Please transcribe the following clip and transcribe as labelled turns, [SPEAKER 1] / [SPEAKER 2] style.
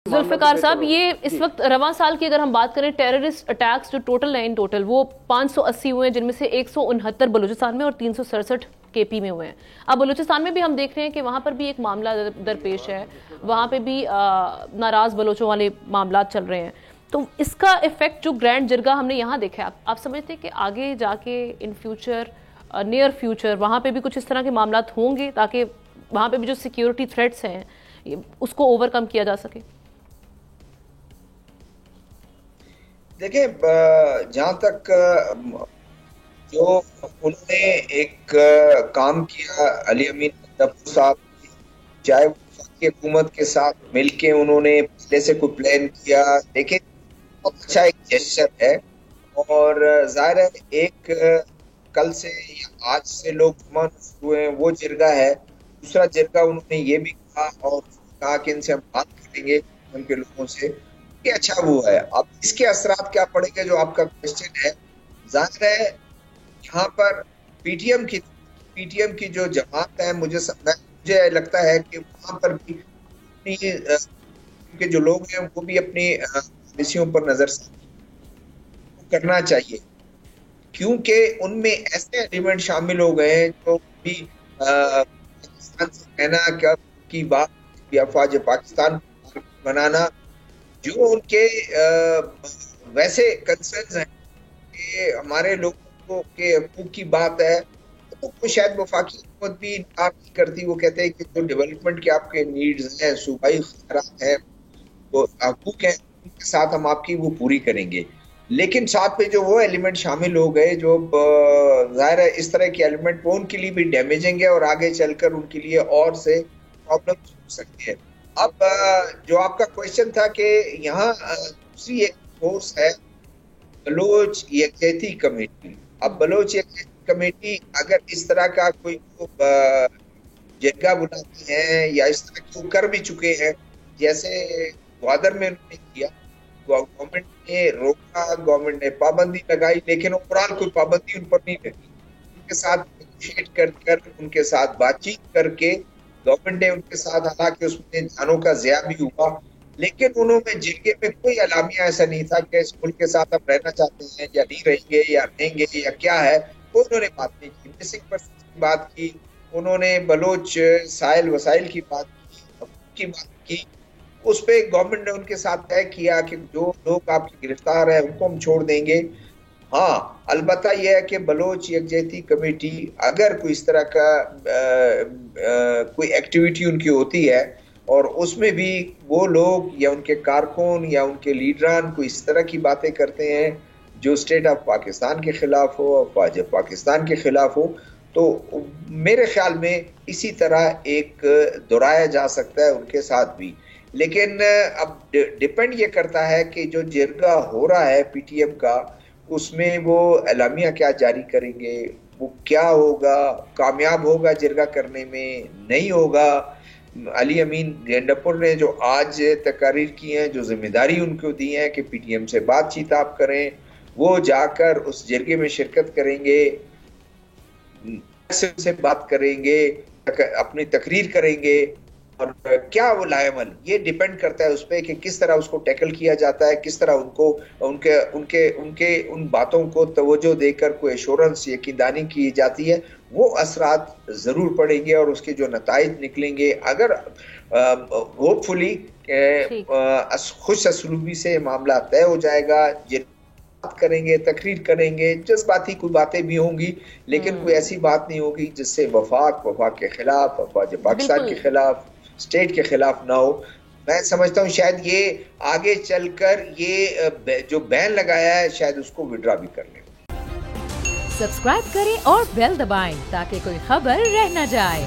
[SPEAKER 1] ذوالفقار صاحب، یہ اس وقت رواں سال کی اگر ہم بات کریں ٹیررسٹ اٹیکس جو ٹوٹل ہیں وہ 580 ہوئے ہیں، جن میں سے 169 بلوچستان میں اور 367 کے پی میں ہوئے ہیں۔ اب بلوچستان میں بھی ہم دیکھ رہے ہیں کہ وہاں پر بھی ایک معاملہ درپیش ہے، وہاں پہ بھی ناراض بلوچوں والے معاملات چل رہے ہیں۔ تو اس کا ایفیکٹ جو گرینڈ جرگہ ہم نے یہاں دیکھا ہے، آپ سمجھتے ہیں کہ آگے جا کے ان فیوچر نیئر فیوچر وہاں پہ بھی کچھ اس طرح کے معاملات ہوں گے تاکہ وہاں پہ بھی جو سیکیورٹی تھریٹس ہیں اس کو اوور کم کیا جا سکے؟
[SPEAKER 2] دیکھیں، جہاں تک جو انہوں نے ایک کام کیا علی امین ظفر صاحب، چاہے وفاقی حکومت کے ساتھ مل کے انہوں نے پہلے سے کوئی پلان کیا، لیکن بہت اچھا ایک جیسچر ہے۔ اور ظاہر ہے ایک کل سے یا آج سے لوگ جمع ہوئے ہیں، وہ جرگہ ہے۔ دوسرا جرگہ انہوں نے یہ بھی کہا اور کہا کہ ان سے ہم بات کریں گے ان کے لوگوں سے، کہ اچھا وہ ہے۔ اب اس کے اثرات کیا پڑیں گے جو آپ کا کوشچن ہے، ظاہر ہے یہاں پر پی ٹی ایم کی جو جماعت ہے، مجھے لگتا ہے کہ وہاں پر بھی جو لوگ ہیں وہ بھی اپنی پالیسیوں پر نظر کرنا چاہیے، کیونکہ ان میں ایسے ایلیمنٹ شامل ہو گئے ہیں جو بھی پاکستان سے کہنا کی بات یا افواج پاکستان بنانا، جو ان کے ویسے کنسرنز ہیں کہ ہمارے لوگوں کے حقوق کی بات ہے، تو شاید وفاقی حکومت بھی انکار نہیں کرتی۔ وہ کہتے ہیں کہ جو ڈیولپمنٹ کے آپ کے نیڈز ہیں، صوبائی خیرات ہیں، وہ حقوق ہیں، ان کے ساتھ ہم آپ کی وہ پوری کریں گے۔ لیکن ساتھ میں جو وہ ایلیمنٹ شامل ہو گئے جو ظاہر ہے اس طرح کے ایلیمنٹ وہ ان کے لیے بھی ڈیمیجنگ ہے اور آگے چل کر ان کے لیے اور سے پرابلم ہو سکتی ہے۔ اب جو آپ کا کوشچن تھا کہ یہاں دوسری ایک فورس ہے بلوچ یکجہتی کمیٹی۔ اب بلوچ یکجہتی کمیٹی اگر اس طرح کا کوئی جرگہ بناتی ہے یا اس طرح کی کر بھی چکے ہیں، جیسے گوادر میں انہوں نے کیا، گورنمنٹ نے روکا، گورنمنٹ نے پابندی لگائی، لیکن اوورال کوئی پابندی ان پر نہیں لگی۔ ان کے ساتھ نیگوشیٹ کر ان کے ساتھ بات چیت کر کے گورنمنٹ نے ان کے ساتھ، حالانکہ اس میں جانوں کا ضیاع بھی ہوا، لیکن انہوں میں جرگے میں کوئی اعلامیہ ایسا نہیں تھا کہ اس ملک کے ساتھ ہم رہنا چاہتے ہیں یا نہیں رہیں گے یا رہیں گے یا کیا ہے، وہ انہوں نے بات نہیں کی۔ مسنگ پرسنز کی بات کی، انہوں نے بلوچ سائل وسائل کی بات کی، اس پہ گورنمنٹ نے ان کے ساتھ طے کیا کہ جو لوگ آپ کی گرفتار ہیں ان کو ہم چھوڑ دیں گے۔ ہاں، البتہ یہ ہے کہ بلوچ یکجہتی کمیٹی اگر کوئی اس طرح کا کوئی ایکٹیویٹی ان کی ہوتی ہے اور اس میں بھی وہ لوگ یا ان کے کارکن یا ان کے لیڈران کوئی اس طرح کی باتیں کرتے ہیں جو اسٹیٹ آف پاکستان کے خلاف ہو، افواج پاکستان کے خلاف ہو، تو میرے خیال میں اسی طرح ایک دہرایا جا سکتا ہے ان کے ساتھ بھی۔ لیکن اب ڈیپینڈ یہ کرتا ہے کہ جو جرگہ ہو رہا ہے پی ٹی ایم کا، اس میں وہ اعلامیہ کیا جاری کریں گے، وہ کیا ہوگا، کامیاب ہوگا جرگہ کرنے میں، نہیں ہوگا۔ علی امین گینڈپور نے جو آج تقاریر کی ہیں، جو ذمہ داری ان کو دی ہے کہ پی ٹی ایم سے بات چیت آپ کریں، وہ جا کر اس جرگے میں شرکت کریں گے، سے بات کریں گے، اپنی تقریر کریں گے، اور کیا وہ لائے عمل، یہ ڈیپینڈ کرتا ہے اس پہ کہ کس طرح اس کو ٹیکل کیا جاتا ہے، کس طرح ان باتوں کو توجہ دے کر کوئی ایشورنس یقین دہانی کی جاتی ہے۔ وہ اثرات ضرور پڑیں گے اور اس کے جو نتائج نکلیں گے، اگر ہوپ فلی خوش اسلوبی سے معاملہ طے ہو جائے گا، بات کریں گے، تقریر کریں گے، جذباتی کوئی باتیں بھی ہوں گی، لیکن کوئی ایسی بات نہیں ہوگی جس سے وفاق کے خلاف، افواج پاکستان کے خلاف، اسٹیٹ کے خلاف نہ ہو۔ میں سمجھتا ہوں شاید یہ آگے چل کر یہ جو بین لگایا ہے شاید اس کو وڈرا بھی کر لیں۔
[SPEAKER 3] سبسکرائب کریں اور بیل دبائیں تاکہ کوئی خبر رہ نہ جائے۔